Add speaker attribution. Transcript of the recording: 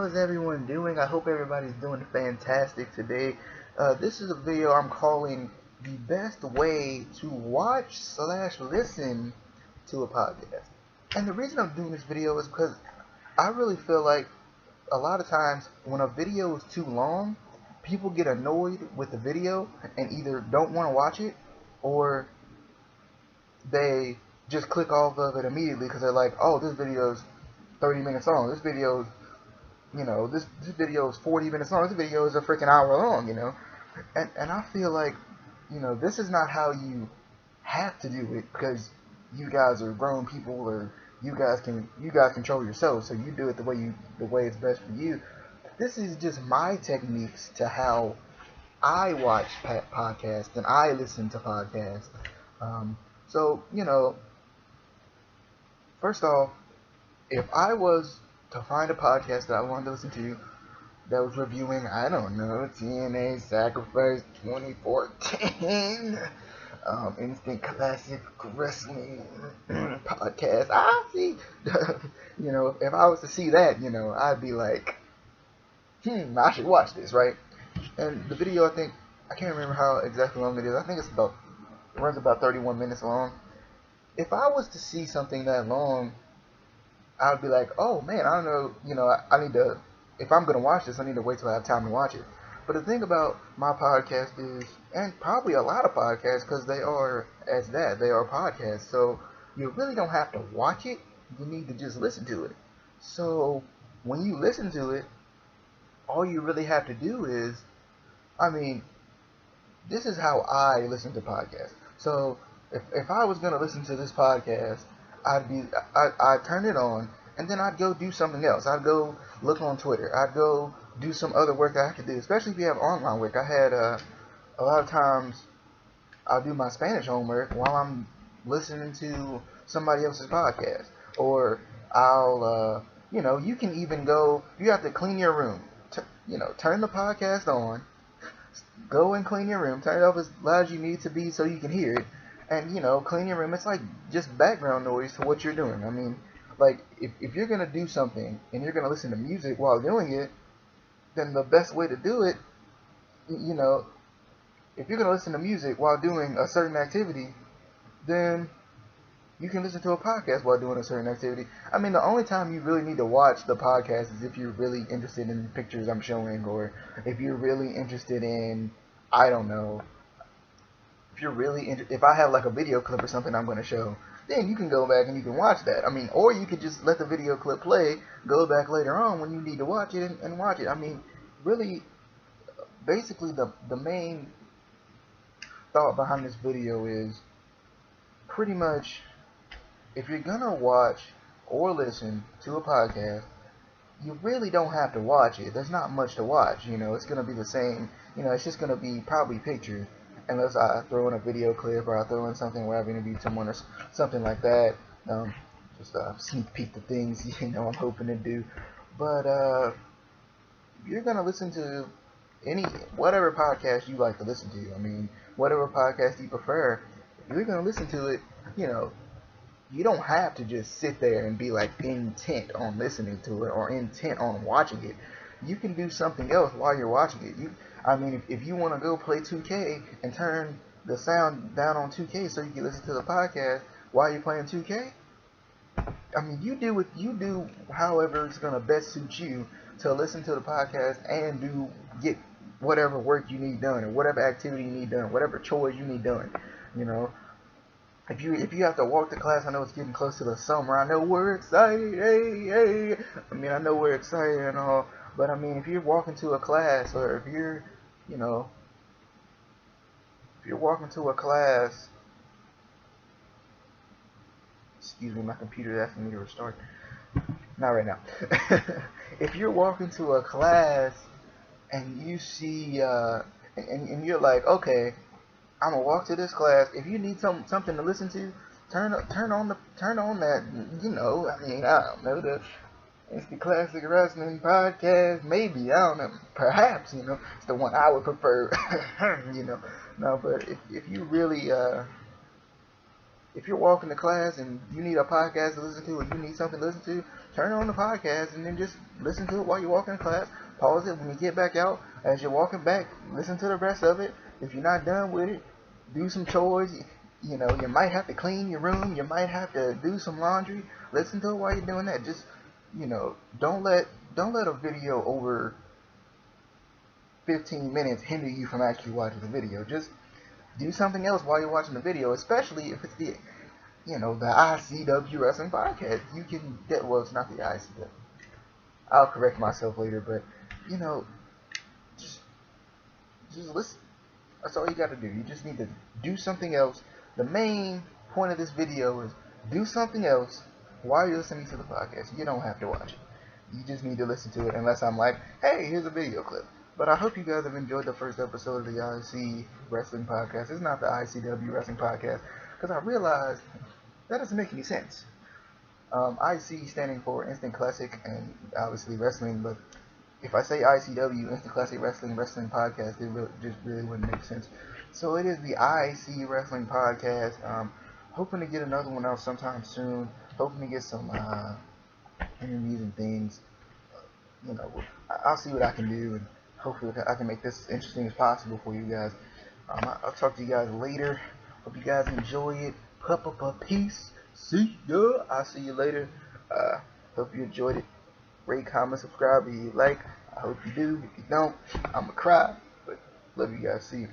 Speaker 1: how is everyone doing? I hope everybody's doing fantastic today. This is a video I'm calling the best way to watch slash listen to a podcast. And the reason I'm doing this video is because I really feel like a lot of times when a video is too long, people get annoyed with the video and either don't want to watch it or they just click off of it immediately because they're like, oh, this video's 30 minutes long. This video's this video is 40 minutes long. This video is a freaking hour long. And I feel like, this is not how you have to do it because you guys are grown people or you guys control yourselves, so you do it the way it's best for you. This is just my techniques to how I watch podcasts and I listen to podcasts. So, first off, if I was to find a podcast that I wanted to listen to that was reviewing, I don't know, TNA Sacrifice 2014, Instant Classic Wrestling podcast, if I was to see that, I'd be like, I should watch this, right? And the video, I can't remember how exactly long it is. I think it runs about 31 minutes long. If I was to see something that long, I would be like, oh man, I don't know, I need to, if I'm going to watch this, I need to wait till I have time to watch it. But the thing about my podcast is, and probably a lot of podcasts, because they are podcasts, so you really don't have to watch it, you need to just listen to it. So when you listen to it, all you really have to do is, this is how I listen to podcasts. So if I was going to listen to this podcast, I'd turn it on, and then I'd go do something else. I'd go look on Twitter. I'd go do some other work I have to do, especially if you have online work. I had a lot of times I'll do my Spanish homework while I'm listening to somebody else's podcast, or I'll you can even go. You have to clean your room. Turn the podcast on. Go and clean your room. Turn it off as loud as you need to be so you can hear it. And, clean your room. It's like just background noise to what you're doing. Like, if you're going to do something and you're going to listen to music while doing it, then the best way to do it, if you're going to listen to music while doing a certain activity, then you can listen to a podcast while doing a certain activity. The only time you really need to watch the podcast is if you're really interested in the pictures I'm showing, or if you're really interested in, I don't know, if I have like a video clip or something I'm going to show, then you can go back and you can watch that. Or you could just let the video clip play, go back later on when you need to watch it and watch it. Really, basically the main thought behind this video is pretty much, if you're going to watch or listen to a podcast, you really don't have to watch it. There's not much to watch. It's going to be the same. It's just going to be probably pictures. Unless I throw in a video clip or I throw in something where I've interviewed someone or something like that. Just sneak peek the things, I'm hoping to do. But you're going to listen to whatever podcast you like to listen to. Whatever podcast you prefer, if you're going to listen to it, you don't have to just sit there and be like intent on listening to it or intent on watching it. You can do something else while you're watching it. If you want to go play 2K and turn the sound down on 2K so you can listen to the podcast while you're playing 2K, you do however it's gonna best suit you to listen to the podcast and get whatever work you need done or whatever activity you need done, whatever chores you need done. If you have to walk to class, I know it's getting close to the summer. I know we're excited. Hey. I know we're excited and all. But if you're walking to a class, or if you're walking to a class, excuse me, my computer is asking me to restart. Not right now. If you're walking to a class and you see, and you're like, okay, I'm gonna walk to this class. If you need something to listen to, turn on that. I don't know, it's the Classic Wrestling Podcast, maybe, I don't know, perhaps, it's the one I would prefer, no, but if you really, if you're walking to class and you need a podcast to listen to, or you need something to listen to, turn on the podcast and then just listen to it while you're walking to class. Pause it when you get back out. As you're walking back, listen to the rest of it. If you're not done with it, do some chores. You know, you might have to clean your room. You might have to do some laundry. Listen to it while you're doing that. Just, you know, don't let a video over 15 minutes hinder you from actually watching the video. Just do something else while you're watching the video, especially if it's the, you know, the ICW Wrestling Podcast. You can get, well, it's not the ICW. I'll correct myself later, but, you know, just listen. That's all you got to do. You just need to do something else. The main point of this video is do something else while you're listening to the podcast. You don't have to watch it. You just need to listen to it, unless I'm like, hey, here's a video clip. But I hope you guys have enjoyed the first episode of the IC Wrestling Podcast. It's not the ICW Wrestling Podcast, because I realized that doesn't make any sense. IC standing for Instant Classic and obviously wrestling, but if I say ICW, Instant Classic Wrestling Podcast, it just really wouldn't make sense. So it is the IC Wrestling Podcast. Hoping to get another one out sometime soon. Hoping to get some interviews and things. You know, I'll see what I can do, and hopefully I can make this as interesting as possible for you guys. I'll talk to you guys later. Hope you guys enjoy it. Peace. See ya. I'll see you later. Hope you enjoyed it. Rate, comment, subscribe if you like. I hope you do. If you don't, I'ma cry. But love you guys. See you.